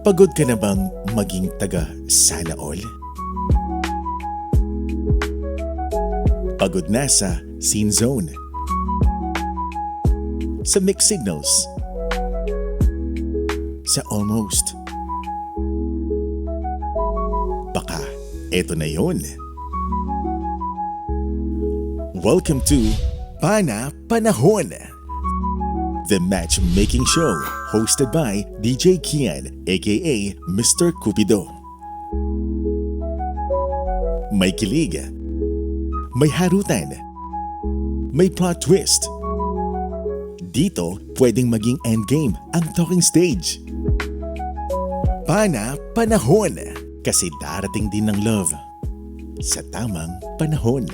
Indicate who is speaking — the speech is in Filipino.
Speaker 1: Pagod ka na bang maging taga sana all? Pagod na sa scene zone, sa mixed signals, sa almost. Baka eto na yun. Welcome to PANA-PANAHON, the matchmaking show hosted by DJ Kian, a.k.a. Mr. Kupido. May kilig, may harutan, may plot twist. Dito pwedeng maging endgame ang talking stage. PANA-PANAHON, kasi darating din ng love sa tamang panahon.